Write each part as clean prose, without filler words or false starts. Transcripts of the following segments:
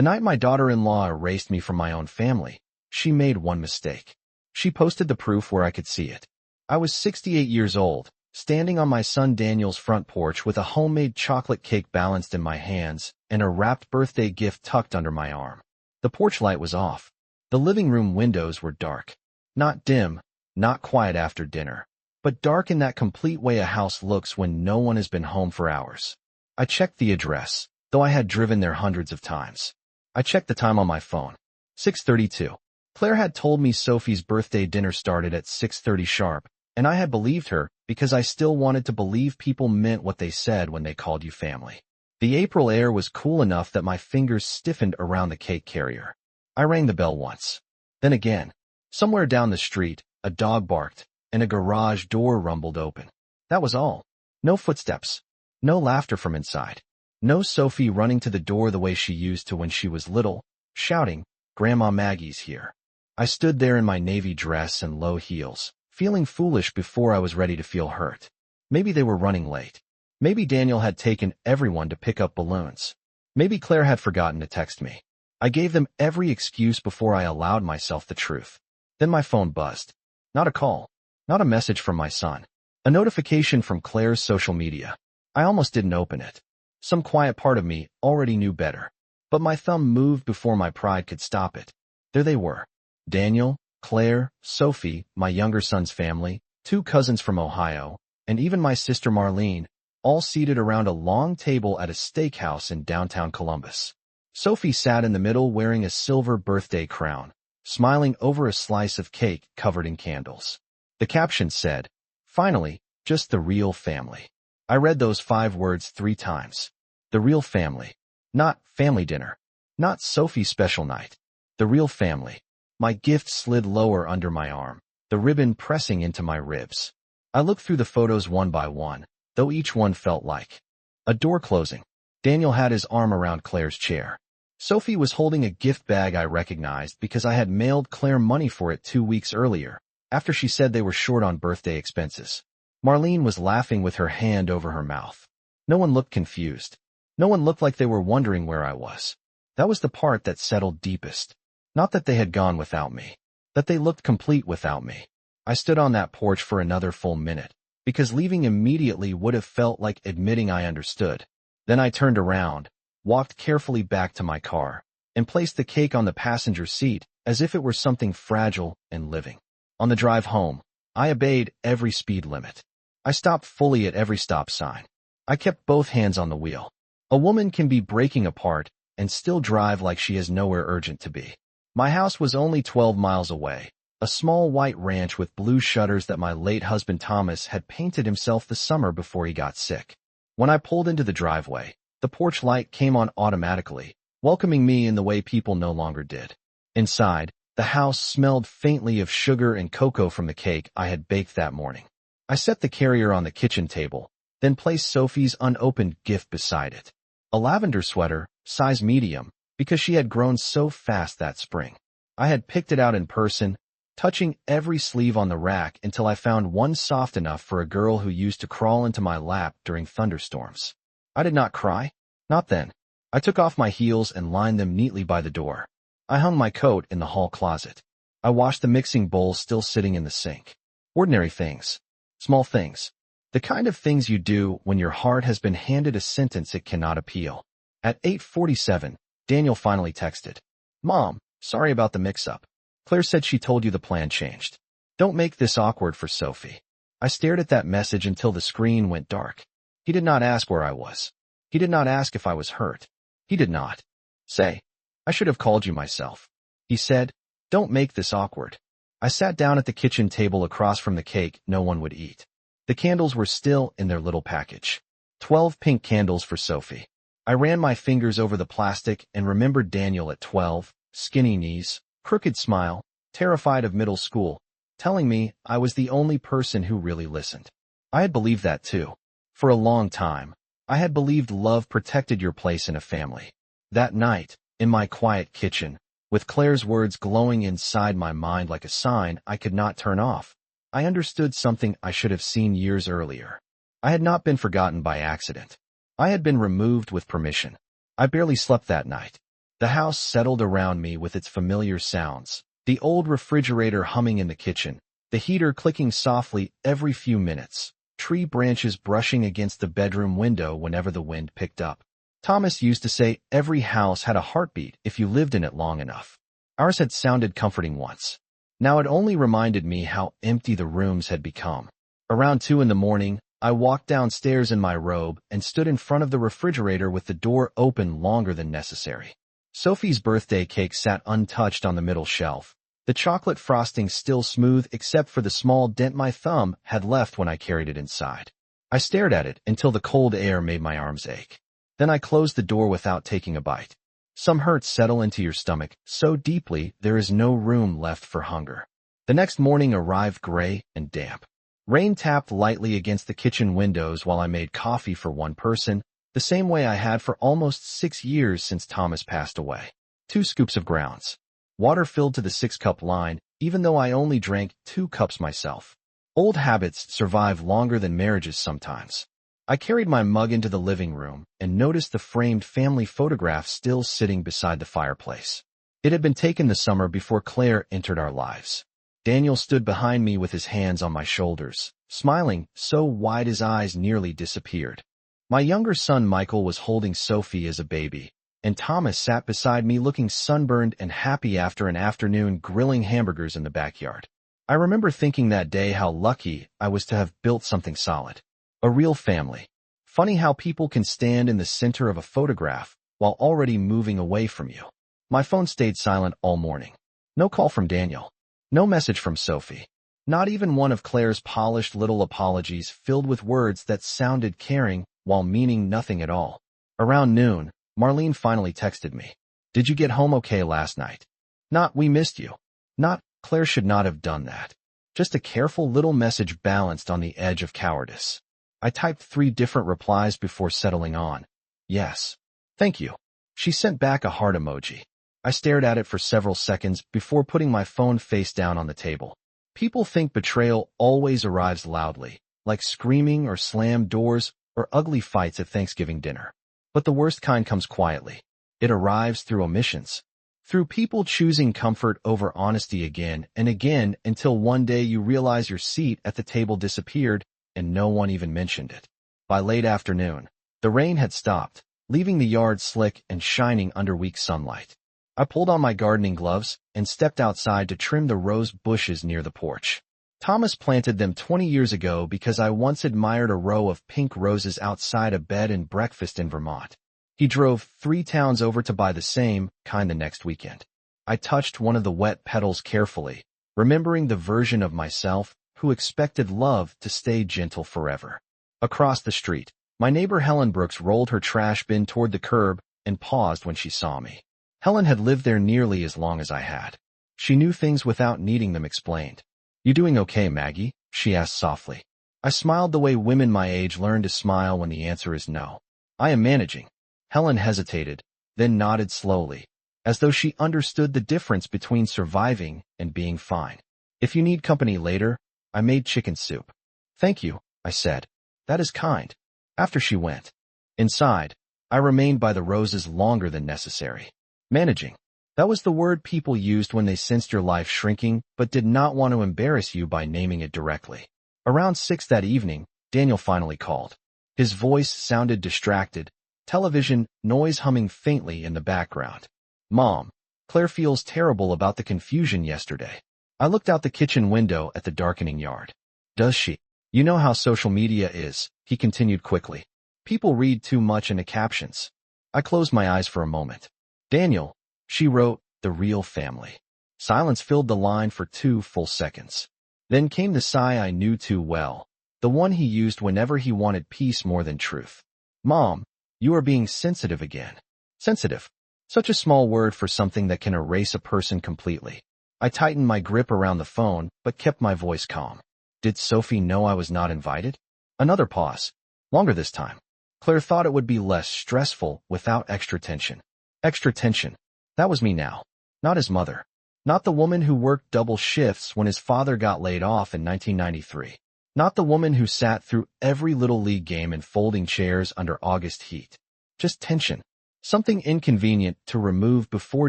The night my daughter-in-law erased me from my own family, she made one mistake. She posted the proof where I could see it. I was 68 years old, standing on my son Daniel's front porch with a homemade chocolate cake balanced in my hands and a wrapped birthday gift tucked under my arm. The porch light was off. The living room windows were dark. Not dim, not quiet after dinner, but dark in that complete way a house looks when no one has been home for hours. I checked the address, though I had driven there hundreds of times. I checked the time on my phone. 6:32. Claire had told me Sophie's birthday dinner started at 6:30 sharp, and I had believed her because I still wanted to believe people meant what they said when they called you family. The April air was cool enough that my fingers stiffened around the cake carrier. I rang the bell once. Then again. Somewhere down the street, a dog barked, and a garage door rumbled open. That was all. No footsteps. No laughter from inside. No Sophie running to the door the way she used to when she was little, shouting, "Grandma Maggie's here." I stood there in my navy dress and low heels, feeling foolish before I was ready to feel hurt. Maybe they were running late. Maybe Daniel had taken everyone to pick up balloons. Maybe Claire had forgotten to text me. I gave them every excuse before I allowed myself the truth. Then my phone buzzed. Not a call. Not a message from my son. A notification from Claire's social media. I almost didn't open it. Some quiet part of me already knew better. But my thumb moved before my pride could stop it. There they were. Daniel, Claire, Sophie, my younger son's family, 2 cousins from Ohio, and even my sister Marlene, all seated around a long table at a steakhouse in downtown Columbus. Sophie sat in the middle wearing a silver birthday crown, smiling over a slice of cake covered in candles. The caption said, "Finally, just the real family." I read those 5 words 3 times. The real family. Not family dinner. Not Sophie's special night. The real family. My gift slid lower under my arm, the ribbon pressing into my ribs. I looked through the photos one by one, though each one felt like a door closing. Daniel had his arm around Claire's chair. Sophie was holding a gift bag I recognized because I had mailed Claire money for it 2 weeks earlier, after she said they were short on birthday expenses. Marlene was laughing with her hand over her mouth. No one looked confused. No one looked like they were wondering where I was. That was the part that settled deepest. Not that they had gone without me. That they looked complete without me. I stood on that porch for another full minute, because leaving immediately would have felt like admitting I understood. Then I turned around, walked carefully back to my car, and placed the cake on the passenger seat as if it were something fragile and living. On the drive home, I obeyed every speed limit. I stopped fully at every stop sign. I kept both hands on the wheel. A woman can be breaking apart and still drive like she has nowhere urgent to be. My house was only 12 miles away, a small white ranch with blue shutters that my late husband Thomas had painted himself the summer before he got sick. When I pulled into the driveway, the porch light came on automatically, welcoming me in the way people no longer did. Inside, the house smelled faintly of sugar and cocoa from the cake I had baked that morning. I set the carrier on the kitchen table, then placed Sophie's unopened gift beside it. A lavender sweater, size medium, because she had grown so fast that spring. I had picked it out in person, touching every sleeve on the rack until I found one soft enough for a girl who used to crawl into my lap during thunderstorms. I did not cry. Not then. I took off my heels and lined them neatly by the door. I hung my coat in the hall closet. I washed the mixing bowl still sitting in the sink. Ordinary things. Small things. The kind of things you do when your heart has been handed a sentence it cannot appeal. At 8:47, Daniel finally texted. "Mom, sorry about the mix-up. Claire said she told you the plan changed. Don't make this awkward for Sophie." I stared at that message until the screen went dark. He did not ask where I was. He did not ask if I was hurt. He did not say, "I should have called you myself." He said, "Don't make this awkward." I sat down at the kitchen table across from the cake no one would eat. The candles were still in their little package. 12 pink candles for Sophie. I ran my fingers over the plastic and remembered Daniel at 12, skinny knees, crooked smile, terrified of middle school, telling me I was the only person who really listened. I had believed that too. For a long time, I had believed love protected your place in a family. That night, in my quiet kitchen, with Claire's words glowing inside my mind like a sign I could not turn off, I understood something I should have seen years earlier. I had not been forgotten by accident. I had been removed with permission. I barely slept that night. The house settled around me with its familiar sounds, the old refrigerator humming in the kitchen, the heater clicking softly every few minutes, tree branches brushing against the bedroom window whenever the wind picked up. Thomas used to say every house had a heartbeat if you lived in it long enough. Ours had sounded comforting once. Now it only reminded me how empty the rooms had become. Around 2 in the morning, I walked downstairs in my robe and stood in front of the refrigerator with the door open longer than necessary. Sophie's birthday cake sat untouched on the middle shelf, the chocolate frosting still smooth except for the small dent my thumb had left when I carried it inside. I stared at it until the cold air made my arms ache. Then I closed the door without taking a bite. Some hurts settle into your stomach so deeply there is no room left for hunger. The next morning arrived gray and damp. Rain tapped lightly against the kitchen windows while I made coffee for one person, the same way I had for almost 6 years since Thomas passed away. 2 scoops of grounds. Water filled to the 6-cup line, even though I only drank 2 cups myself. Old habits survive longer than marriages sometimes. I carried my mug into the living room and noticed the framed family photograph still sitting beside the fireplace. It had been taken the summer before Claire entered our lives. Daniel stood behind me with his hands on my shoulders, smiling so wide his eyes nearly disappeared. My younger son Michael was holding Sophie as a baby, and Thomas sat beside me looking sunburned and happy after an afternoon grilling hamburgers in the backyard. I remember thinking that day how lucky I was to have built something solid. A real family. Funny how people can stand in the center of a photograph while already moving away from you. My phone stayed silent all morning. No call from Daniel. No message from Sophie. Not even one of Claire's polished little apologies filled with words that sounded caring while meaning nothing at all. Around noon, Marlene finally texted me. Did you get home okay last night? Not, we missed you. Not, Claire should not have done that. Just a careful little message balanced on the edge of cowardice. I typed 3 different replies before settling on. Yes. Thank you. She sent back a heart emoji. I stared at it for several seconds before putting my phone face down on the table. People think betrayal always arrives loudly, like screaming or slammed doors or ugly fights at Thanksgiving dinner. But the worst kind comes quietly. It arrives through omissions. Through people choosing comfort over honesty again and again until one day you realize your seat at the table disappeared and no one even mentioned it. By late afternoon, the rain had stopped, leaving the yard slick and shining under weak sunlight. I pulled on my gardening gloves and stepped outside to trim the rose bushes near the porch. Thomas planted them 20 years ago because I once admired a row of pink roses outside a bed and breakfast in Vermont. He drove 3 towns over to buy the same kind the next weekend. I touched one of the wet petals carefully, remembering the version of myself who expected love to stay gentle forever. Across the street, my neighbor Helen Brooks rolled her trash bin toward the curb and paused when she saw me. Helen had lived there nearly as long as I had. She knew things without needing them explained. You doing okay, Maggie? She asked softly. I smiled the way women my age learn to smile when the answer is no. I am managing. Helen hesitated, then nodded slowly, as though she understood the difference between surviving and being fine. If you need company later, I made chicken soup. Thank you, I said. That is kind. After she went inside, I remained by the roses longer than necessary. Managing. That was the word people used when they sensed your life shrinking but did not want to embarrass you by naming it directly. Around 6 that evening, Daniel finally called. His voice sounded distracted, television noise humming faintly in the background. Mom, Claire feels terrible about the confusion yesterday. I looked out the kitchen window at the darkening yard. Does she? You know how social media is, he continued quickly. People read too much into captions. I closed my eyes for a moment. Daniel, she wrote, the real family. Silence filled the line for 2 full seconds. Then came the sigh I knew too well, the one he used whenever he wanted peace more than truth. Mom, you are being sensitive again. Sensitive. Such a small word for something that can erase a person completely. I tightened my grip around the phone, but kept my voice calm. Did Sophie know I was not invited? Another pause. Longer this time. Claire thought it would be less stressful without extra tension. Extra tension. That was me now. Not his mother. Not the woman who worked double shifts when his father got laid off in 1993. Not the woman who sat through every Little League game in folding chairs under August heat. Just tension. Something inconvenient to remove before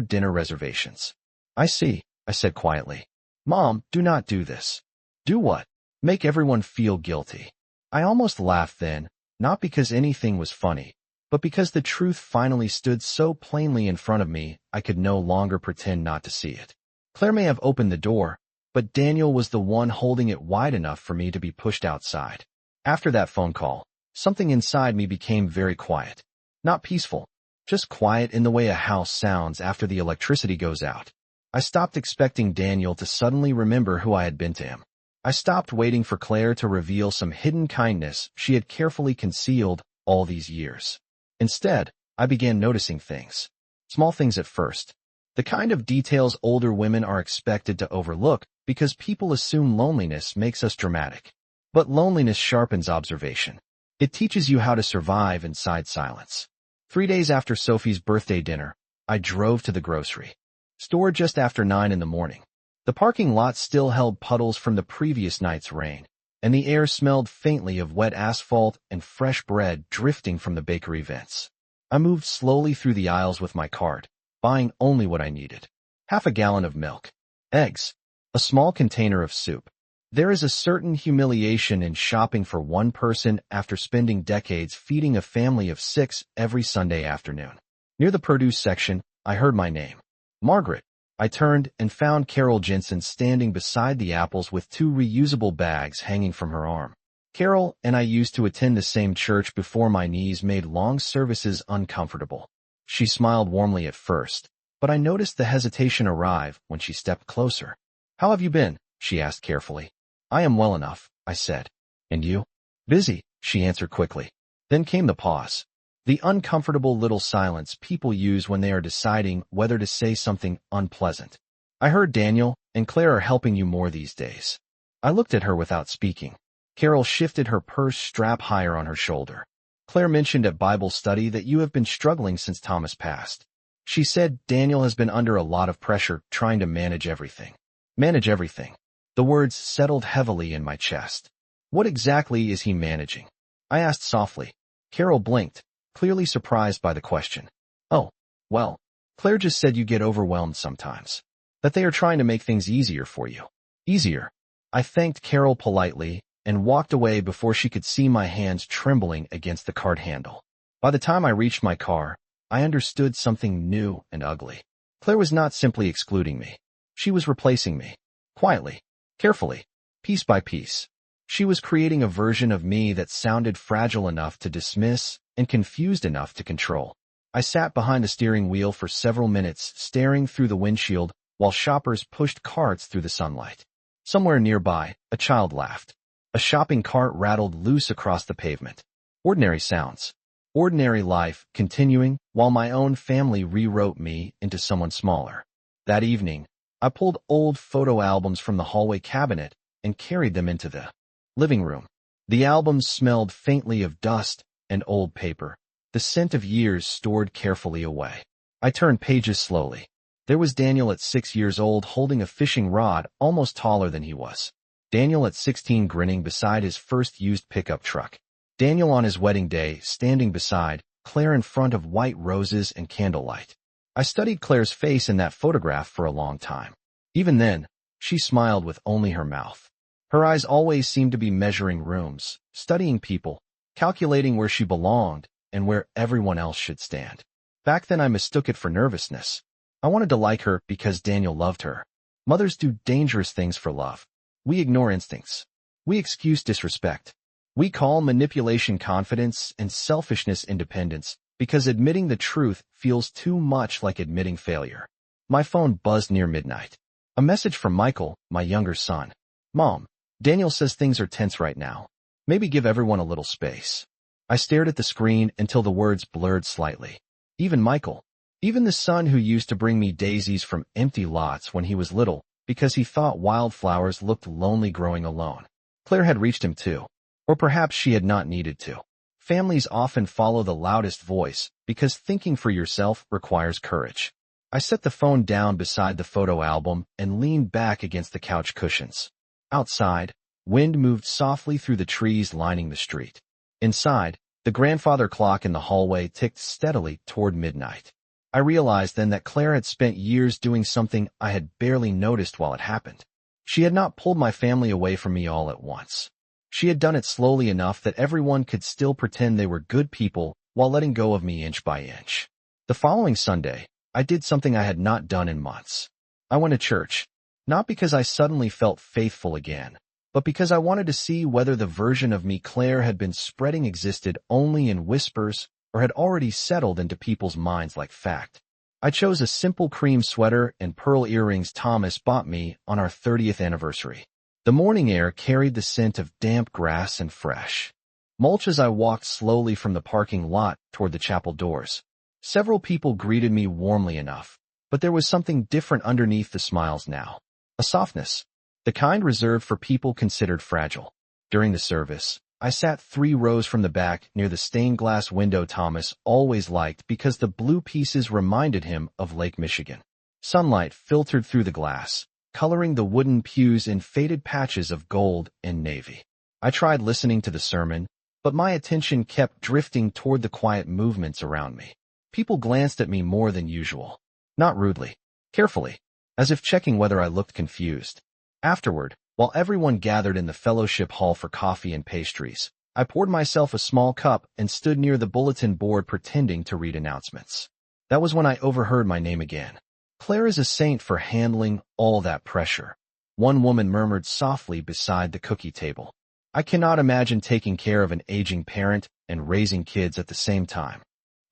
dinner reservations. I see, I said quietly. Mom, do not do this. Do what? Make everyone feel guilty. I almost laughed then, not because anything was funny, but because the truth finally stood so plainly in front of me I could no longer pretend not to see it. Claire may have opened the door, but Daniel was the one holding it wide enough for me to be pushed outside. After that phone call, something inside me became very quiet. Not peaceful, just quiet in the way a house sounds after the electricity goes out. I stopped expecting Daniel to suddenly remember who I had been to him. I stopped waiting for Claire to reveal some hidden kindness she had carefully concealed all these years. Instead, I began noticing things. Small things at first. The kind of details older women are expected to overlook because people assume loneliness makes us dramatic. But loneliness sharpens observation. It teaches you how to survive inside silence. 3 days after Sophie's birthday dinner, I drove to the grocery store just after 9 in the morning. The parking lot still held puddles from the previous night's rain, and the air smelled faintly of wet asphalt and fresh bread drifting from the bakery vents. I moved slowly through the aisles with my cart, buying only what I needed. Half a gallon of milk, eggs, a small container of soup. There is a certain humiliation in shopping for one person after spending decades feeding a family of 6 every Sunday afternoon. Near the produce section, I heard my name. Margaret. I turned and found Carol Jensen standing beside the apples with 2 reusable bags hanging from her arm. Carol and I used to attend the same church before my knees made long services uncomfortable. She smiled warmly at first, but I noticed the hesitation arrive when she stepped closer. How have you been? She asked carefully. I am well enough, I said. And you? Busy, she answered quickly. Then came the pause. The uncomfortable little silence people use when they are deciding whether to say something unpleasant. I heard Daniel and Claire are helping you more these days. I looked at her without speaking. Carol shifted her purse strap higher on her shoulder. Claire mentioned at Bible study that you have been struggling since Thomas passed. She said Daniel has been under a lot of pressure trying to manage everything. Manage everything. The words settled heavily in my chest. What exactly is he managing? I asked softly. Carol blinked, clearly surprised by the question. Oh, well, Claire just said you get overwhelmed sometimes. That they are trying to make things easier for you. Easier. I thanked Carol politely and walked away before she could see my hands trembling against the cart handle. By the time I reached my car, I understood something new and ugly. Claire was not simply excluding me. She was replacing me. Quietly, carefully, piece by piece. She was creating a version of me that sounded fragile enough to dismiss and confused enough to control. I sat behind the steering wheel for several minutes, staring through the windshield while shoppers pushed carts through the sunlight. Somewhere nearby, a child laughed. A shopping cart rattled loose across the pavement. Ordinary sounds. Ordinary life continuing while my own family rewrote me into someone smaller. That evening, I pulled old photo albums from the hallway cabinet and carried them into the living room. The albums smelled faintly of dust and old paper, the scent of years stored carefully away. I turned pages slowly. There was Daniel at 6 years old holding a fishing rod almost taller than he was. Daniel at 16 grinning beside his first used pickup truck. Daniel on his wedding day standing beside Claire in front of white roses and candlelight. I studied Claire's face in that photograph for a long time. Even then, she smiled with only her mouth. Her eyes always seemed to be measuring rooms, studying people, calculating where she belonged and where everyone else should stand. Back then I mistook it for nervousness. I wanted to like her because Daniel loved her. Mothers do dangerous things for love. We ignore instincts. We excuse disrespect. We call manipulation confidence and selfishness independence because admitting the truth feels too much like admitting failure. My phone buzzed near midnight. A message from Michael, my younger son. Mom, Daniel says things are tense right now. Maybe give everyone a little space. I stared at the screen until the words blurred slightly. Even Michael. Even the son who used to bring me daisies from empty lots when he was little because he thought wildflowers looked lonely growing alone. Claire had reached him too. Or perhaps she had not needed to. Families often follow the loudest voice because thinking for yourself requires courage. I set the phone down beside the photo album and leaned back against the couch cushions. Outside, wind moved softly through the trees lining the street. Inside, The grandfather clock in the hallway ticked steadily toward midnight. I realized then that Claire had spent years doing something I had barely noticed while it happened. She had not pulled my family away from me all at once. She had done it slowly enough that everyone could still pretend they were good people while letting go of me inch by inch. The following Sunday, I did something I had not done in months. I went to church, not because I suddenly felt faithful again, but because I wanted to see whether the version of me Claire had been spreading existed only in whispers or had already settled into people's minds like fact. I chose a simple cream sweater and pearl earrings Thomas bought me on our 30th anniversary. The morning air carried the scent of damp grass and fresh mulch as I walked slowly from the parking lot toward the chapel doors. Several people greeted me warmly enough, but there was something different underneath the smiles now. A softness, the kind reserved for people considered fragile. During the service, I sat 3 rows from the back near the stained glass window Thomas always liked because the blue pieces reminded him of Lake Michigan. Sunlight filtered through the glass, coloring the wooden pews in faded patches of gold and navy. I tried listening to the sermon, but my attention kept drifting toward the quiet movements around me. People glanced at me more than usual. Not rudely, carefully, as if checking whether I looked confused. Afterward, while everyone gathered in the fellowship hall for coffee and pastries, I poured myself a small cup and stood near the bulletin board pretending to read announcements. That was when I overheard my name again. Claire is a saint for handling all that pressure. One woman murmured softly beside the cookie table. I cannot imagine taking care of an aging parent and raising kids at the same time.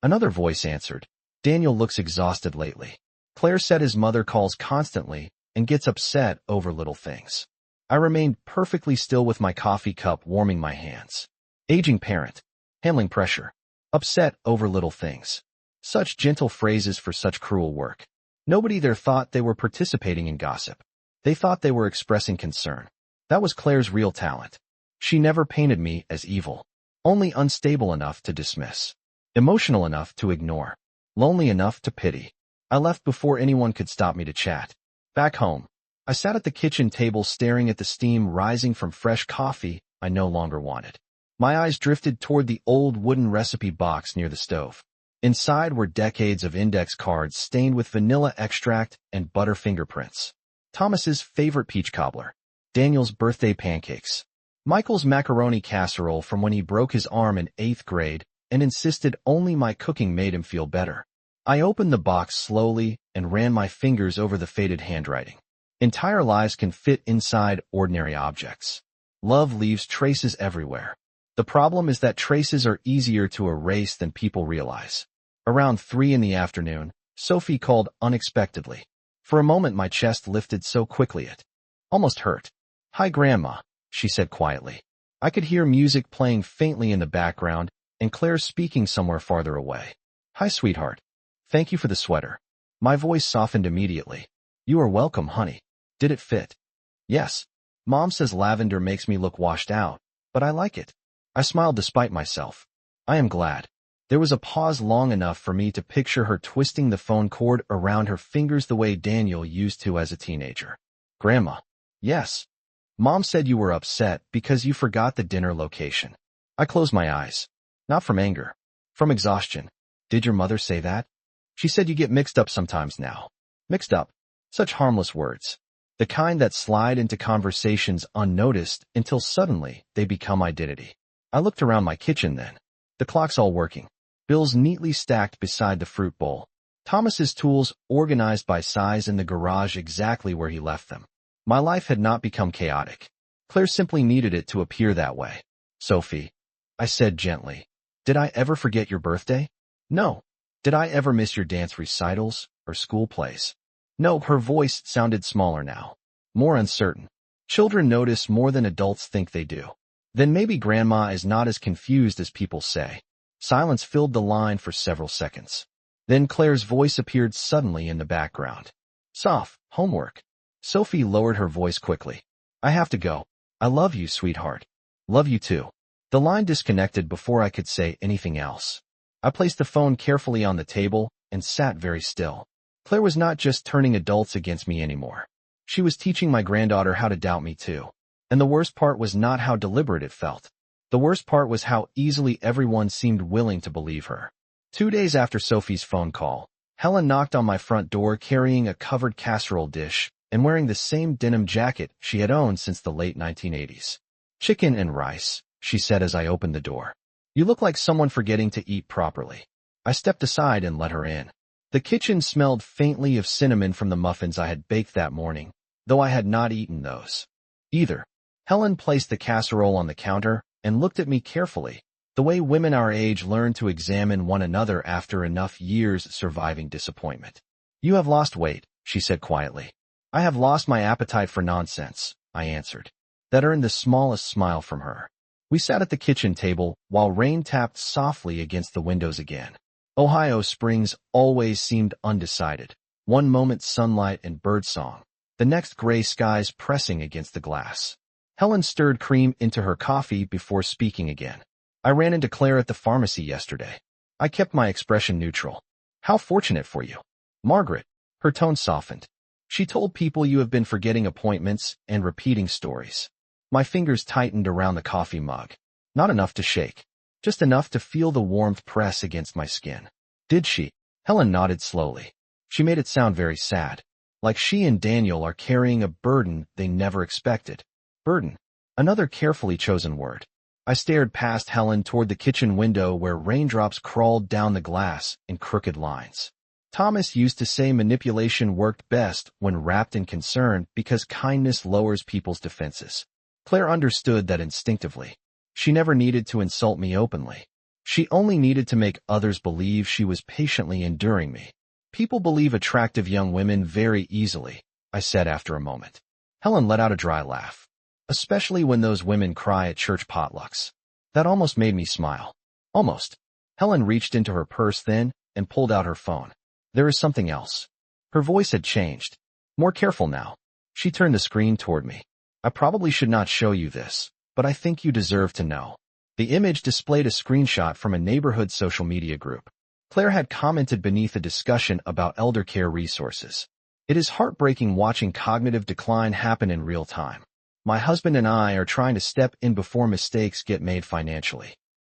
Another voice answered, Daniel looks exhausted lately. Claire said his mother calls constantly and gets upset over little things. I remained perfectly still with my coffee cup warming my hands. Aging parent, handling pressure, upset over little things. Such gentle phrases for such cruel work. Nobody there thought they were participating in gossip. They thought they were expressing concern. That was Claire's real talent. She never painted me as evil, only unstable enough to dismiss, emotional enough to ignore, lonely enough to pity. I left before anyone could stop me to chat. Back home, I sat at the kitchen table staring at the steam rising from fresh coffee I no longer wanted. My eyes drifted toward the old wooden recipe box near the stove. Inside were decades of index cards stained with vanilla extract and butter fingerprints. Thomas's favorite peach cobbler, Daniel's birthday pancakes, Michael's macaroni casserole from when he broke his arm in 8th grade and insisted only my cooking made him feel better. I opened the box slowly and ran my fingers over the faded handwriting. Entire lives can fit inside ordinary objects. Love leaves traces everywhere. The problem is that traces are easier to erase than people realize. Around 3 in the afternoon, Sophie called unexpectedly. For a moment my chest lifted so quickly it almost hurt. Hi, Grandma, she said quietly. I could hear music playing faintly in the background and Claire speaking somewhere farther away. Hi, sweetheart. Thank you for the sweater. My voice softened immediately. You are welcome, honey. Did it fit? Yes. Mom says lavender makes me look washed out, but I like it. I smiled despite myself. I am glad. There was a pause long enough for me to picture her twisting the phone cord around her fingers the way Daniel used to as a teenager. Grandma. Yes. Mom said you were upset because you forgot the dinner location. I closed my eyes. Not from anger. From exhaustion. Did your mother say that? She said you get mixed up sometimes now. Mixed up. Such harmless words. The kind that slide into conversations unnoticed until suddenly they become identity. I looked around my kitchen then. The clock's all working. Bills neatly stacked beside the fruit bowl. Thomas's tools organized by size in the garage exactly where he left them. My life had not become chaotic. Claire simply needed it to appear that way. Sophie, I said gently, did I ever forget your birthday? No. Did I ever miss your dance recitals or school plays? No, her voice sounded smaller now, more uncertain. Children notice more than adults think they do. Then maybe Grandma is not as confused as people say. Silence filled the line for several seconds. Then Claire's voice appeared suddenly in the background. Soft, homework. Sophie lowered her voice quickly. I have to go. I love you, sweetheart. Love you too. The line disconnected before I could say anything else. I placed the phone carefully on the table and sat very still. Claire was not just turning adults against me anymore. She was teaching my granddaughter how to doubt me too. And the worst part was not how deliberate it felt. The worst part was how easily everyone seemed willing to believe her. 2 days after Sophie's phone call, Helen knocked on my front door carrying a covered casserole dish and wearing the same denim jacket she had owned since the late 1980s. "Chicken and rice," she said as I opened the door. "You look like someone forgetting to eat properly." I stepped aside and let her in. The kitchen smelled faintly of cinnamon from the muffins I had baked that morning, though I had not eaten those either. Helen placed the casserole on the counter and looked at me carefully, the way women our age learn to examine one another after enough years surviving disappointment. "You have lost weight," she said quietly. "I have lost my appetite for nonsense," I answered. That earned the smallest smile from her. We sat at the kitchen table while rain tapped softly against the windows again. Ohio springs always seemed undecided. One moment sunlight and birdsong, the next gray skies pressing against the glass. Helen stirred cream into her coffee before speaking again. "I ran into Claire at the pharmacy yesterday." I kept my expression neutral. "How fortunate for you." "Margaret." Her tone softened. "She told people you have been forgetting appointments and repeating stories." My fingers tightened around the coffee mug. Not enough to shake, just enough to feel the warmth press against my skin. "Did she?" Helen nodded slowly. She made it sound very sad, like she and Daniel are carrying a burden they never expected. Burden. Another carefully chosen word. I stared past Helen toward the kitchen window where raindrops crawled down the glass in crooked lines. Thomas used to say manipulation worked best when wrapped in concern because kindness lowers people's defenses. Claire understood that instinctively. She never needed to insult me openly. She only needed to make others believe she was patiently enduring me. "People believe attractive young women very easily," I said after a moment. Helen let out a dry laugh. "Especially when those women cry at church potlucks." That almost made me smile. Almost. Helen reached into her purse then and pulled out her phone. "There is something else." Her voice had changed. More careful now. She turned the screen toward me. "I probably should not show you this, but I think you deserve to know." The image displayed a screenshot from a neighborhood social media group. Claire had commented beneath a discussion about elder care resources. "It is heartbreaking watching cognitive decline happen in real time. My husband and I are trying to step in before mistakes get made financially."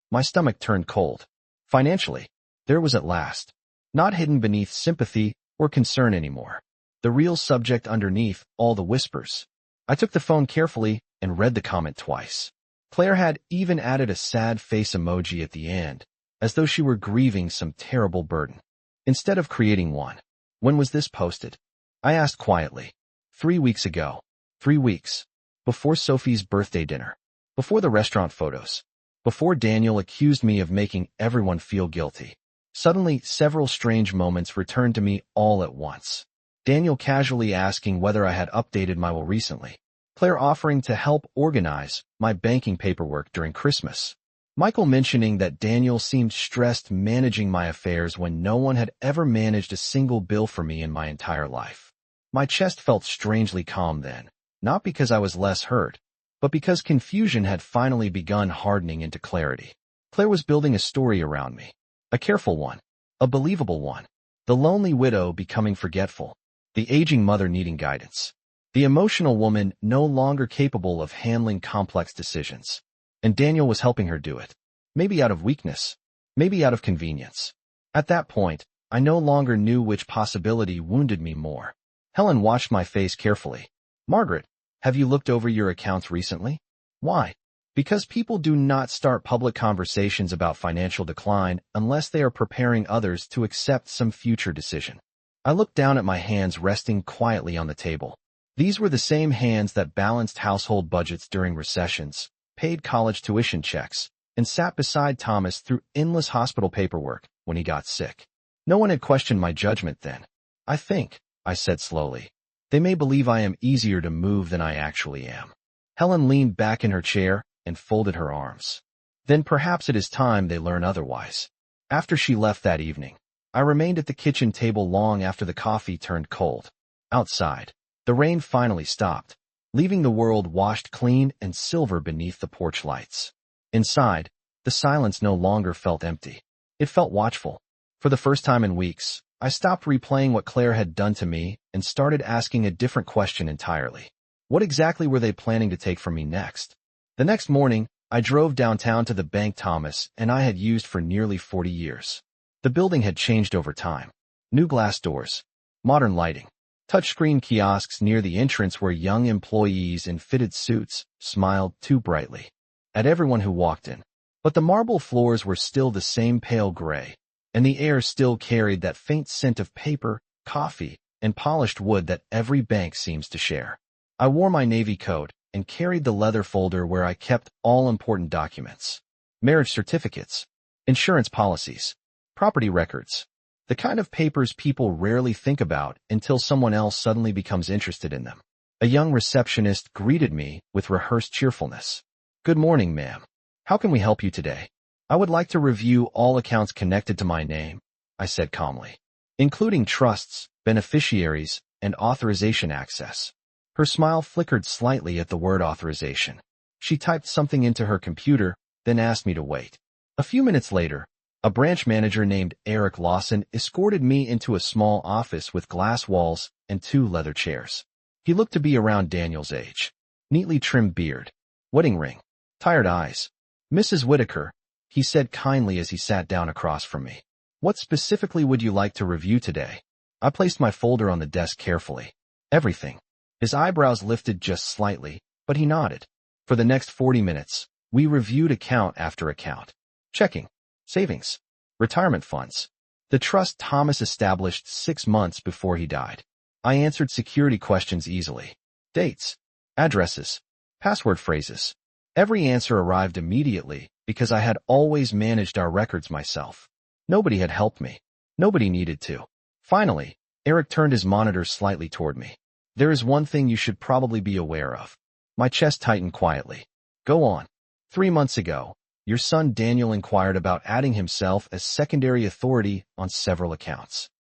My stomach turned cold. Financially. There was at last. Not hidden beneath sympathy or concern anymore. The real subject underneath all the whispers. I took the phone carefully and read the comment twice. Claire had even added a sad face emoji at the end, as though she were grieving some terrible burden. Instead of creating one. "When was this posted?" I asked quietly. 3 weeks ago. 3 weeks. Before Sophie's birthday dinner. Before the restaurant photos. Before Daniel accused me of making everyone feel guilty. Suddenly, several strange moments returned to me all at once. Daniel casually asking whether I had updated my will recently. Claire offering to help organize my banking paperwork during Christmas. Michael mentioning that Daniel seemed stressed managing my affairs when no one had ever managed a single bill for me in my entire life. My chest felt strangely calm then, not because I was less hurt, but because confusion had finally begun hardening into clarity. Claire was building a story around me. A careful one. A believable one. The lonely widow becoming forgetful. The aging mother needing guidance. The emotional woman no longer capable of handling complex decisions. And Daniel was helping her do it. Maybe out of weakness. Maybe out of convenience. At that point, I no longer knew which possibility wounded me more. Helen watched my face carefully. "Margaret, have you looked over your accounts recently?" "Why?" "Because people do not start public conversations about financial decline unless they are preparing others to accept some future decision." I looked down at my hands resting quietly on the table. These were the same hands that balanced household budgets during recessions, paid college tuition checks, and sat beside Thomas through endless hospital paperwork when he got sick. No one had questioned my judgment then. "I think," I said slowly, "they may believe I am easier to move than I actually am." Helen leaned back in her chair and folded her arms. "Then perhaps it is time they learn otherwise." After she left that evening, I remained at the kitchen table long after the coffee turned cold. Outside, the rain finally stopped, leaving the world washed clean and silver beneath the porch lights. Inside, the silence no longer felt empty. It felt watchful. For the first time in weeks, I stopped replaying what Claire had done to me and started asking a different question entirely. What exactly were they planning to take from me next? The next morning, I drove downtown to the bank Thomas and I had used for nearly 40 years. The building had changed over time. New glass doors, modern lighting, touchscreen kiosks near the entrance where young employees in fitted suits smiled too brightly at everyone who walked in. But the marble floors were still the same pale gray, and the air still carried that faint scent of paper, coffee, and polished wood that every bank seems to share. I wore my navy coat and carried the leather folder where I kept all important documents. Marriage certificates, insurance policies, property records. The kind of papers people rarely think about until someone else suddenly becomes interested in them. A young receptionist greeted me with rehearsed cheerfulness. "Good morning, ma'am. How can we help you today?" "I would like to review all accounts connected to my name," I said calmly, "including trusts, beneficiaries, and authorization access." Her smile flickered slightly at the word authorization. She typed something into her computer, then asked me to wait. A few minutes later, a branch manager named Eric Lawson escorted me into a small office with glass walls and 2 leather chairs. He looked to be around Daniel's age. Neatly trimmed beard, wedding ring, tired eyes. "Mrs. Whitaker," he said kindly as he sat down across from me. "What specifically would you like to review today?" I placed my folder on the desk carefully. "Everything." His eyebrows lifted just slightly, but he nodded. For the next 40 minutes, we reviewed account after account. Checking, savings, retirement funds. The trust Thomas established 6 months before he died. I answered security questions easily. Dates, addresses, password phrases. Every answer arrived immediately because I had always managed our records myself. Nobody had helped me. Nobody needed to. Finally, Eric turned his monitor slightly toward me. "There is one thing you should probably be aware of." My chest tightened quietly. "Go on." 3 months ago, your son Daniel inquired about adding himself as secondary authority on several accounts.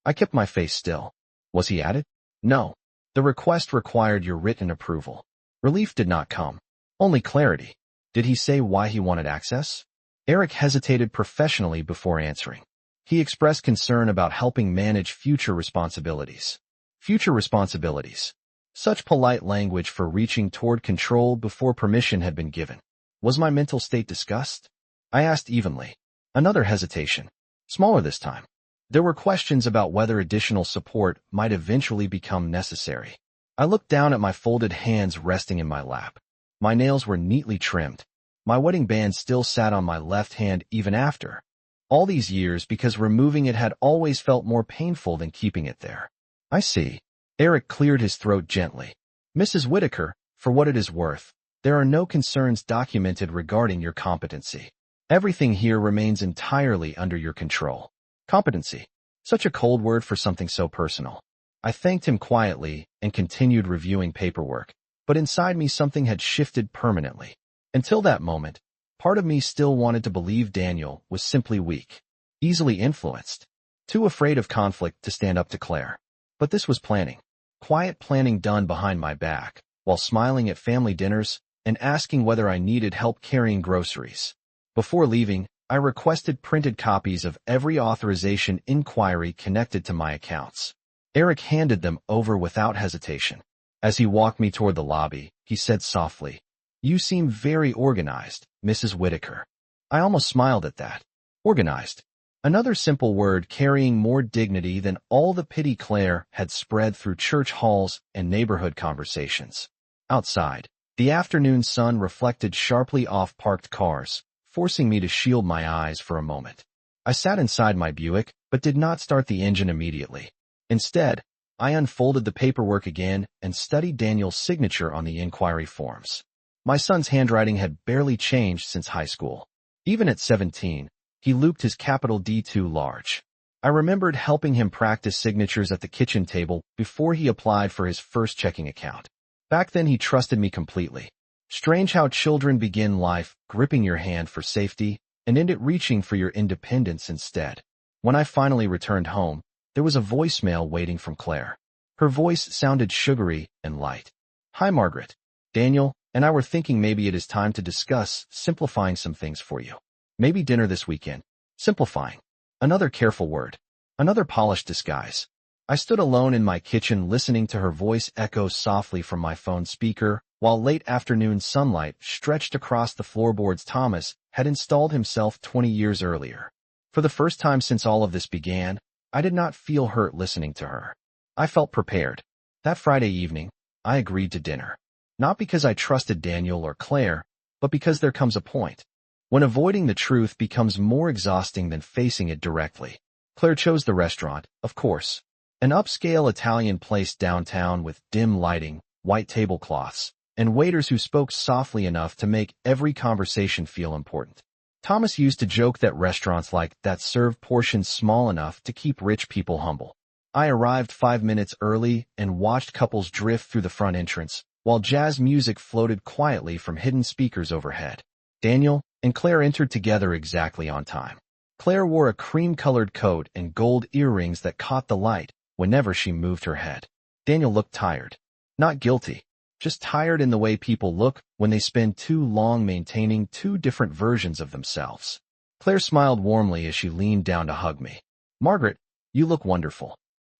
I kept my face still. Was he added? No. The request required your written approval. Relief did not come. Only clarity. Did he say why he wanted access? Eric hesitated professionally before answering. He expressed concern about helping manage future responsibilities. Future responsibilities. Such polite language for reaching toward control before permission had been given. Was my mental state discussed? I asked evenly. Another hesitation. Smaller this time. There were questions about whether additional support might eventually become necessary. I looked down at my folded hands resting in my lap. My nails were neatly trimmed. My wedding band still sat on my left hand even after all these years because removing it had always felt more painful than keeping it there. "I see." Eric cleared his throat gently. "Mrs. Whitaker, for what it is worth, there are no concerns documented regarding your competency. Everything here remains entirely under your control." Competency. Such a cold word for something so personal. I thanked him quietly and continued reviewing paperwork, but inside me something had shifted permanently. Until that moment, part of me still wanted to believe Daniel was simply weak, easily influenced, too afraid of conflict to stand up to Claire. But this was planning. Quiet planning done behind my back, while smiling at family dinners and asking whether I needed help carrying groceries. Before leaving, I requested printed copies of every authorization inquiry connected to my accounts. Eric handed them over without hesitation. As he walked me toward the lobby, he said softly, "You seem very organized, Mrs. Whitaker." I almost smiled at that. Organized. Another simple word carrying more dignity than all the pity Claire had spread through church halls and neighborhood conversations. Outside, the afternoon sun reflected sharply off parked cars, forcing me to shield my eyes for a moment. I sat inside my Buick, but did not start the engine immediately. Instead, I unfolded the paperwork again and studied Daniel's signature on the inquiry forms. My son's handwriting had barely changed since high school. Even at 17, he looped his capital D too large. I remembered helping him practice signatures at the kitchen table before he applied for his first checking account. Back then he trusted me completely. Strange how children begin life gripping your hand for safety and end it reaching for your independence instead. When I finally returned home, there was a voicemail waiting from Claire. Her voice sounded sugary and light. "Hi, Margaret. Daniel and I were thinking maybe it is time to discuss simplifying some things for you. Maybe dinner this weekend." Simplifying. Another careful word. Another polished disguise. I stood alone in my kitchen listening to her voice echo softly from my phone speaker while late afternoon sunlight stretched across the floorboards Thomas had installed himself 20 years earlier. For the first time since all of this began, I did not feel hurt listening to her. I felt prepared. That Friday evening, I agreed to dinner. Not because I trusted Daniel or Claire, but because there comes a point when avoiding the truth becomes more exhausting than facing it directly. Claire chose the restaurant, of course. An upscale Italian place downtown with dim lighting, white tablecloths, and waiters who spoke softly enough to make every conversation feel important. Thomas used to joke that restaurants like that serve portions small enough to keep rich people humble. I arrived 5 minutes early and watched couples drift through the front entrance, while jazz music floated quietly from hidden speakers overhead. Daniel and Claire entered together exactly on time. Claire wore a cream-colored coat and gold earrings that caught the light whenever she moved her head. Daniel looked tired. Not guilty, just tired in the way people look when they spend too long maintaining two different versions of themselves. Claire smiled warmly as she leaned down to hug me. "Margaret, you look wonderful."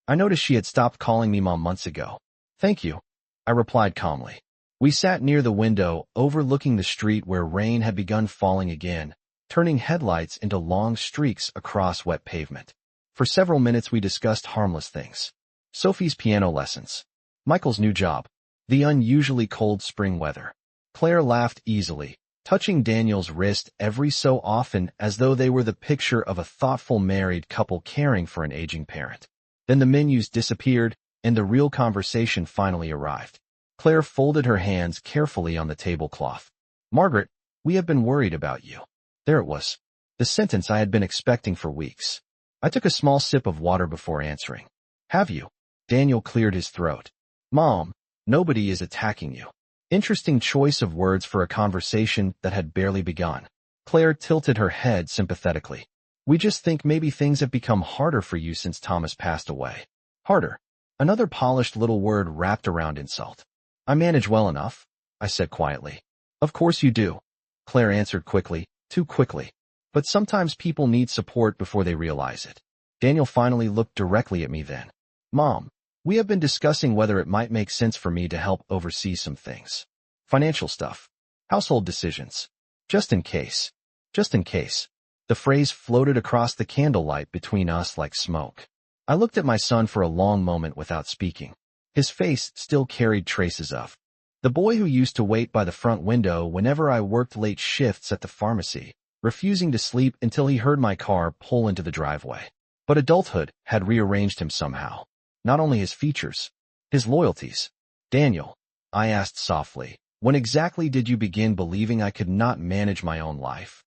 I noticed she had stopped calling me Mom months ago. "Thank you," I replied calmly. We sat near the window, overlooking the street where rain had begun falling again, turning headlights into long streaks across wet pavement. For several minutes we discussed harmless things. Sophie's piano lessons, Michael's new job, the unusually cold spring weather. Claire laughed easily, touching Daniel's wrist every so often as though they were the picture of a thoughtful married couple caring for an aging parent. Then the menus disappeared, and the real conversation finally arrived. Claire folded her hands carefully on the tablecloth. "Margaret, we have been worried about you." There it was, the sentence I had been expecting for weeks. I took a small sip of water before answering. "Have you?" Daniel cleared his throat. "Mom, nobody is attacking you." Interesting choice of words for a conversation that had barely begun. Claire tilted her head sympathetically. "We just think maybe things have become harder for you since Thomas passed away." Harder. Another polished little word wrapped around insult. "I manage well enough," I said quietly. "Of course you do," Claire answered quickly, too quickly. "But sometimes people need support before they realize it." Daniel finally looked directly at me then. "Mom, we have been discussing whether it might make sense for me to help oversee some things. Financial stuff. Household decisions. Just in case. Just in case." The phrase floated across the candlelight between us like smoke. I looked at my son for a long moment without speaking. His face still carried traces of the boy who used to wait by the front window whenever I worked late shifts at the pharmacy, refusing to sleep until he heard my car pull into the driveway. But adulthood had rearranged him somehow. Not only his features, his loyalties. "Daniel," I asked softly, "when exactly did you begin believing I could not manage my own life?"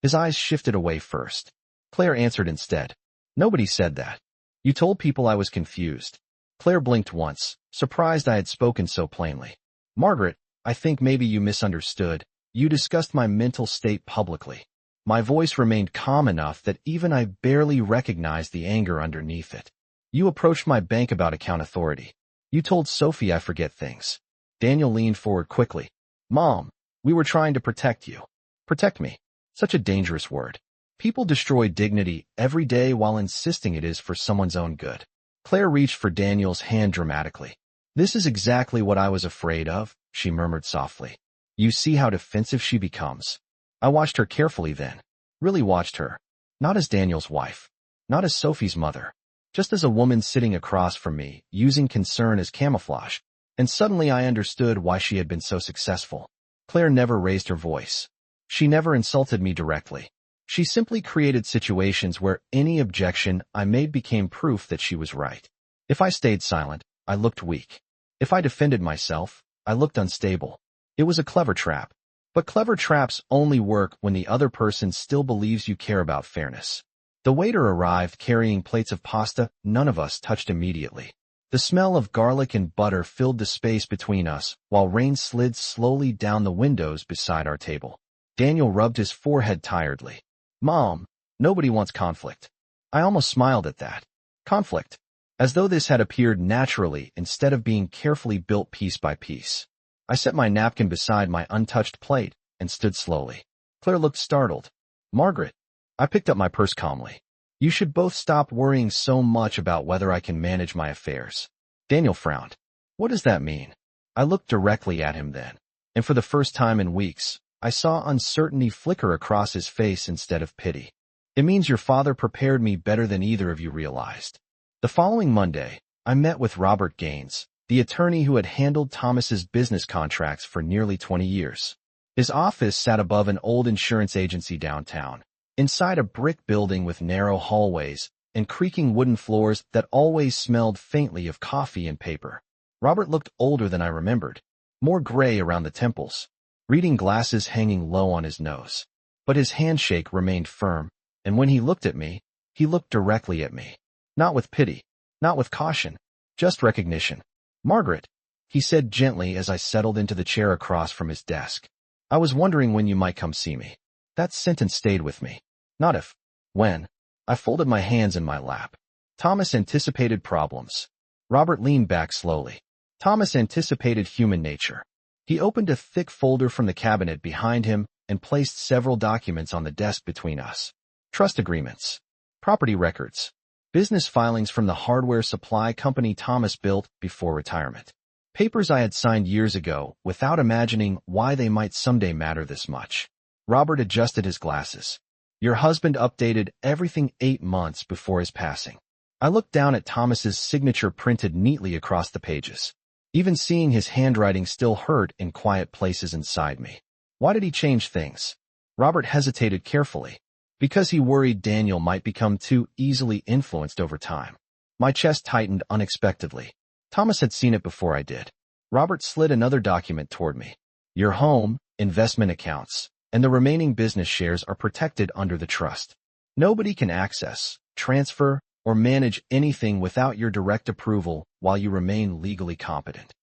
His eyes shifted away first. Claire answered instead. "Nobody said that. You told people I was confused." Claire blinked once, surprised I had spoken so plainly. "Margaret, I think maybe you misunderstood. You discussed my mental state publicly." My voice remained calm enough that even I barely recognized the anger underneath it. "You approached my bank about account authority. You told Sophie I forget things." Daniel leaned forward quickly. "Mom, we were trying to protect you." Protect me. Such a dangerous word. People destroy dignity every day while insisting it is for someone's own good. Claire reached for Daniel's hand dramatically. "This is exactly what I was afraid of," she murmured softly. "You see how defensive she becomes." I watched her carefully then. Really watched her. Not as Daniel's wife. Not as Sophie's mother. Just as a woman sitting across from me, using concern as camouflage. And suddenly I understood why she had been so successful. Claire never raised her voice. She never insulted me directly. She simply created situations where any objection I made became proof that she was right. If I stayed silent, I looked weak. If I defended myself, I looked unstable. It was a clever trap. But clever traps only work when the other person still believes you care about fairness. The waiter arrived carrying plates of pasta none of us touched immediately. The smell of garlic and butter filled the space between us, while rain slid slowly down the windows beside our table. Daniel rubbed his forehead tiredly. "Mom, nobody wants conflict." I almost smiled at that. Conflict. As though this had appeared naturally instead of being carefully built piece by piece. I set my napkin beside my untouched plate and stood slowly. Claire looked startled. "Margaret." I picked up my purse calmly. "You should both stop worrying so much about whether I can manage my affairs." Daniel frowned. "What does that mean?" I looked directly at him then, and for the first time in weeks, I saw uncertainty flicker across his face instead of pity. It means your father prepared me better than either of you realized. The following Monday, I met with Robert Gaines, the attorney who had handled Thomas's business contracts for nearly 20 years. His office sat above an old insurance agency downtown, inside a brick building with narrow hallways and creaking wooden floors that always smelled faintly of coffee and paper. Robert looked older than I remembered, more gray around the temples, reading glasses hanging low on his nose. But his handshake remained firm, and when he looked at me, he looked directly at me. Not with pity, not with caution, just recognition. "Margaret," he said gently as I settled into the chair across from his desk. "I was wondering when you might come see me." That sentence stayed with me. Not if, when. I folded my hands in my lap. Thomas anticipated problems. Robert leaned back slowly. Thomas anticipated human nature. He opened a thick folder from the cabinet behind him and placed several documents on the desk between us. Trust agreements, property records, business filings from the hardware supply company Thomas built before retirement. Papers I had signed years ago without imagining why they might someday matter this much. Robert adjusted his glasses. "Your husband updated everything 8 months before his passing." I looked down at Thomas's signature printed neatly across the pages. Even seeing his handwriting still hurt in quiet places inside me. Why did he change things? Robert hesitated carefully. Because he worried Daniel might become too easily influenced over time. My chest tightened unexpectedly. Thomas had seen it before I did. Robert slid another document toward me. "Your home, investment accounts, and the remaining business shares are protected under the trust. Nobody can access, transfer, or manage anything without your direct approval while you remain legally competent."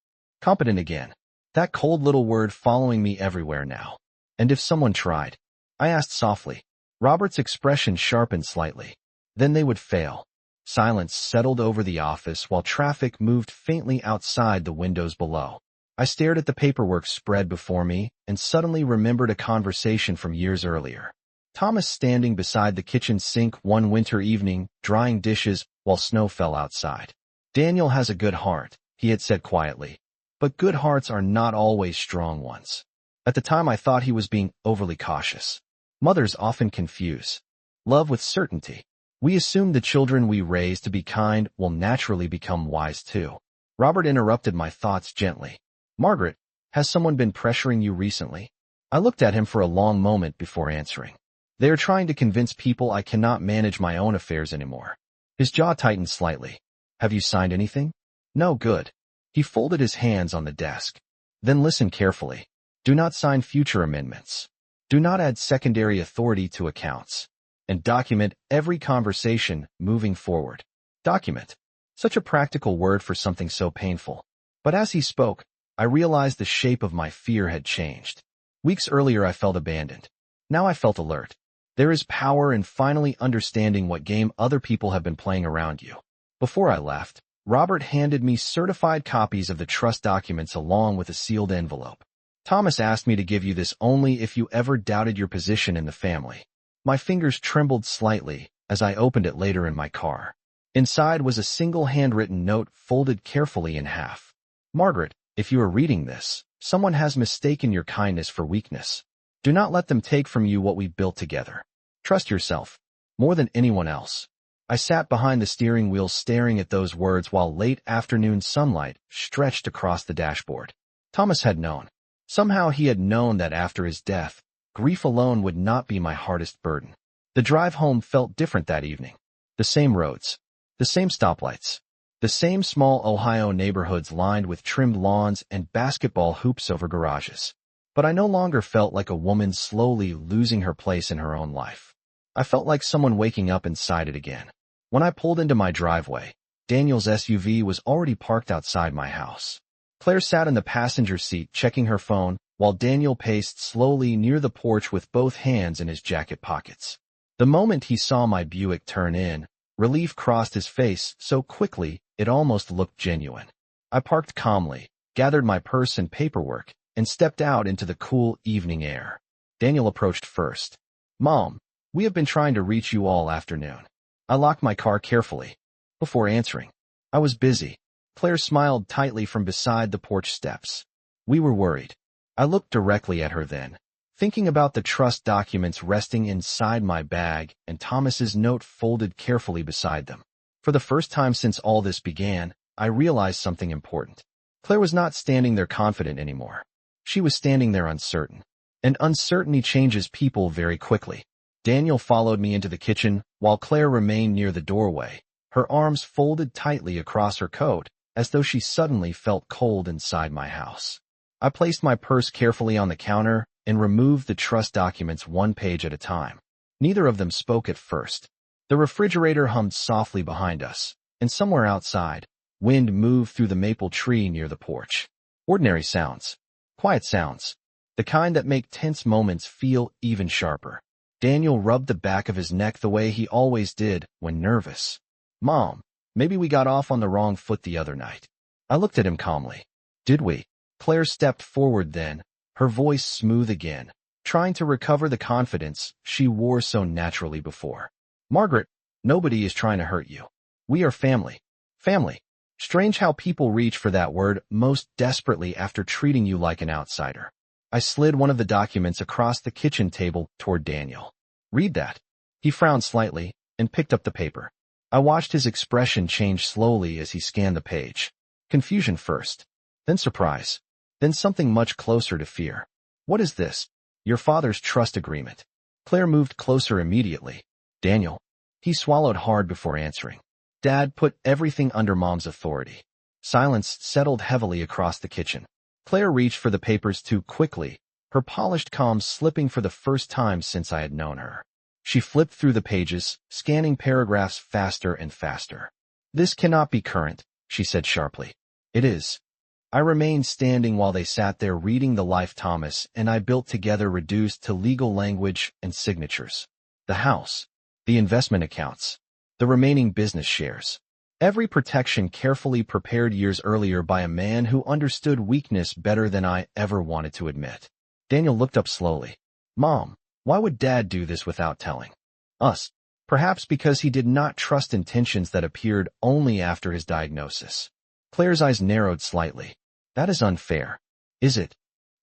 Competent again. That cold little word following me everywhere now. "And if someone tried?" I asked softly. Robert's expression sharpened slightly. "Then they would fail." Silence settled over the office while traffic moved faintly outside the windows below. I stared at the paperwork spread before me and suddenly remembered a conversation from years earlier. Thomas standing beside the kitchen sink one winter evening, drying dishes while snow fell outside. "Daniel has a good heart," he had said quietly. "But good hearts are not always strong ones." At the time I thought he was being overly cautious. Mothers often confuse love with certainty. We assume the children we raise to be kind will naturally become wise too. Robert interrupted my thoughts gently. "Margaret, has someone been pressuring you recently?" I looked at him for a long moment before answering. "They are trying to convince people I cannot manage my own affairs anymore." His jaw tightened slightly. "Have you signed anything?" "No, good." He folded his hands on the desk. "Then listen carefully. Do not sign future amendments. Do not add secondary authority to accounts. And document every conversation moving forward." Document. Such a practical word for something so painful. But as he spoke, I realized the shape of my fear had changed. Weeks earlier I felt abandoned. Now I felt alert. There is power in finally understanding what game other people have been playing around you. Before I left, Robert handed me certified copies of the trust documents along with a sealed envelope. "Thomas asked me to give you this only if you ever doubted your position in the family." My fingers trembled slightly as I opened it later in my car. Inside was a single handwritten note folded carefully in half. "Margaret, if you are reading this, someone has mistaken your kindness for weakness. Do not let them take from you what we built together. Trust yourself, more than anyone else." I sat behind the steering wheel staring at those words while late afternoon sunlight stretched across the dashboard. Thomas had known. Somehow he had known that after his death, grief alone would not be my hardest burden. The drive home felt different that evening. The same roads, the same stoplights, the same small Ohio neighborhoods lined with trimmed lawns and basketball hoops over garages. But I no longer felt like a woman slowly losing her place in her own life. I felt like someone waking up inside it again. When I pulled into my driveway, Daniel's SUV was already parked outside my house. Claire sat in the passenger seat checking her phone, while Daniel paced slowly near the porch with both hands in his jacket pockets. The moment he saw my Buick turn in, relief crossed his face so quickly it almost looked genuine. I parked calmly, gathered my purse and paperwork, and stepped out into the cool evening air. Daniel approached first. "Mom, we have been trying to reach you all afternoon." I locked my car carefully. Before answering, "I was busy." Claire smiled tightly from beside the porch steps. We were worried. I looked directly at her then, thinking about the trust documents resting inside my bag and Thomas's note folded carefully beside them. For the first time since all this began, I realized something important. Claire was not standing there confident anymore. She was standing there uncertain. And uncertainty changes people very quickly. Daniel followed me into the kitchen, while Claire remained near the doorway, her arms folded tightly across her coat, as though she suddenly felt cold inside my house. I placed my purse carefully on the counter and removed the trust documents one page at a time. Neither of them spoke at first. The refrigerator hummed softly behind us, and somewhere outside, wind moved through the maple tree near the porch. Ordinary sounds. Quiet sounds. The kind that make tense moments feel even sharper. Daniel rubbed the back of his neck the way he always did when nervous. Mom, maybe we got off on the wrong foot the other night. I looked at him calmly. Did we? Claire stepped forward then, her voice smooth again, trying to recover the confidence she wore so naturally before. Margaret, nobody is trying to hurt you. We are family. Family. Strange how people reach for that word most desperately after treating you like an outsider. I slid one of the documents across the kitchen table toward Daniel. Read that. He frowned slightly and picked up the paper. I watched his expression change slowly as he scanned the page. Confusion first, then surprise, then something much closer to fear. What is this? Your father's trust agreement. Claire moved closer immediately. Daniel. He swallowed hard before answering. Dad put everything under Mom's authority. Silence settled heavily across the kitchen. Claire reached for the papers too quickly, her polished calm slipping for the first time since I had known her. She flipped through the pages, scanning paragraphs faster and faster. This cannot be current, she said sharply. It is. I remained standing while they sat there reading the life Thomas and I built together reduced to legal language and signatures. The house, the investment accounts, the remaining business shares. Every protection carefully prepared years earlier by a man who understood weakness better than I ever wanted to admit. Daniel looked up slowly. Mom, why would Dad do this without telling us? Perhaps because he did not trust intentions that appeared only after his diagnosis. Claire's eyes narrowed slightly. That is unfair. Is it?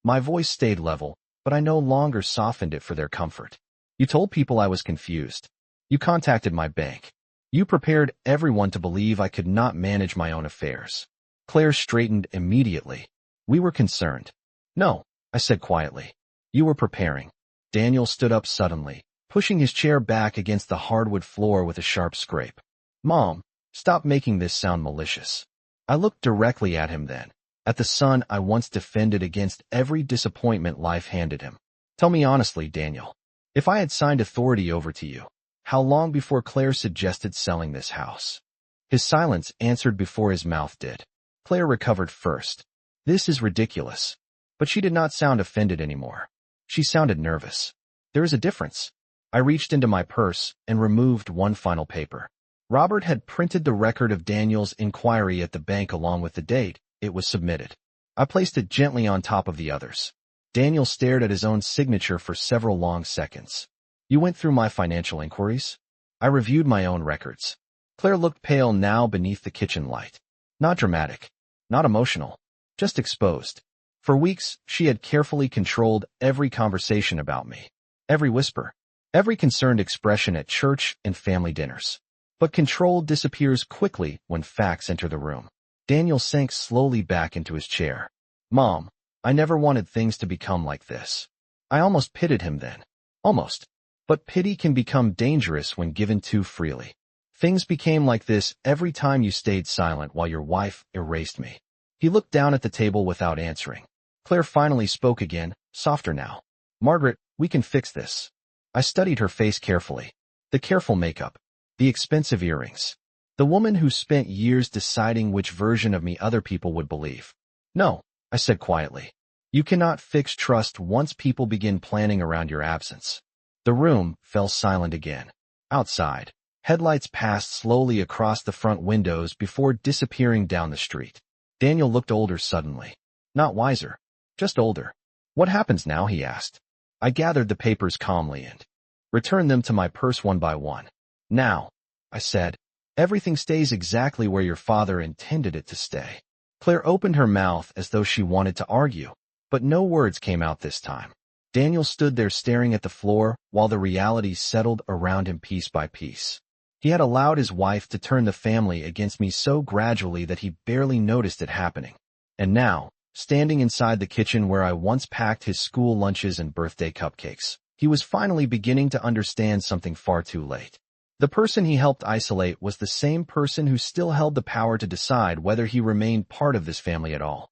My voice stayed level, but I no longer softened it for their comfort. You told people I was confused. You contacted my bank. You prepared everyone to believe I could not manage my own affairs. Claire straightened immediately. We were concerned. No, I said quietly. You were preparing. Daniel stood up suddenly, pushing his chair back against the hardwood floor with a sharp scrape. Mom, stop making this sound malicious. I looked directly at him then, at the son I once defended against every disappointment life handed him. Tell me honestly, Daniel, if I had signed authority over to you, how long before Claire suggested selling this house? His silence answered before his mouth did. Claire recovered first. This is ridiculous. But she did not sound offended anymore. She sounded nervous. There is a difference. I reached into my purse and removed one final paper. Robert had printed the record of Daniel's inquiry at the bank along with the date it was submitted. I placed it gently on top of the others. Daniel stared at his own signature for several long seconds. You went through my financial inquiries? I reviewed my own records. Claire looked pale now beneath the kitchen light. Not dramatic, not emotional, just exposed. For weeks, she had carefully controlled every conversation about me, every whisper, every concerned expression at church and family dinners. But control disappears quickly when facts enter the room. Daniel sank slowly back into his chair. Mom, I never wanted things to become like this. I almost pitied him then. Almost. But pity can become dangerous when given too freely. Things became like this every time you stayed silent while your wife erased me. He looked down at the table without answering. Claire finally spoke again, softer now. Margaret, we can fix this. I studied her face carefully. The careful makeup. The expensive earrings. The woman who spent years deciding which version of me other people would believe. No, I said quietly. You cannot fix trust once people begin planning around your absence. The room fell silent again. Outside, headlights passed slowly across the front windows before disappearing down the street. Daniel looked older suddenly. Not wiser, just older. What happens now, he asked. I gathered the papers calmly and returned them to my purse one by one. Now, I said, Everything stays exactly where your father intended it to stay. Claire opened her mouth as though she wanted to argue, but no words came out this time. Daniel stood there staring at the floor while the reality settled around him piece by piece. He had allowed his wife to turn the family against me so gradually that he barely noticed it happening. And now, standing inside the kitchen where I once packed his school lunches and birthday cupcakes, he was finally beginning to understand something far too late. The person he helped isolate was the same person who still held the power to decide whether he remained part of this family at all.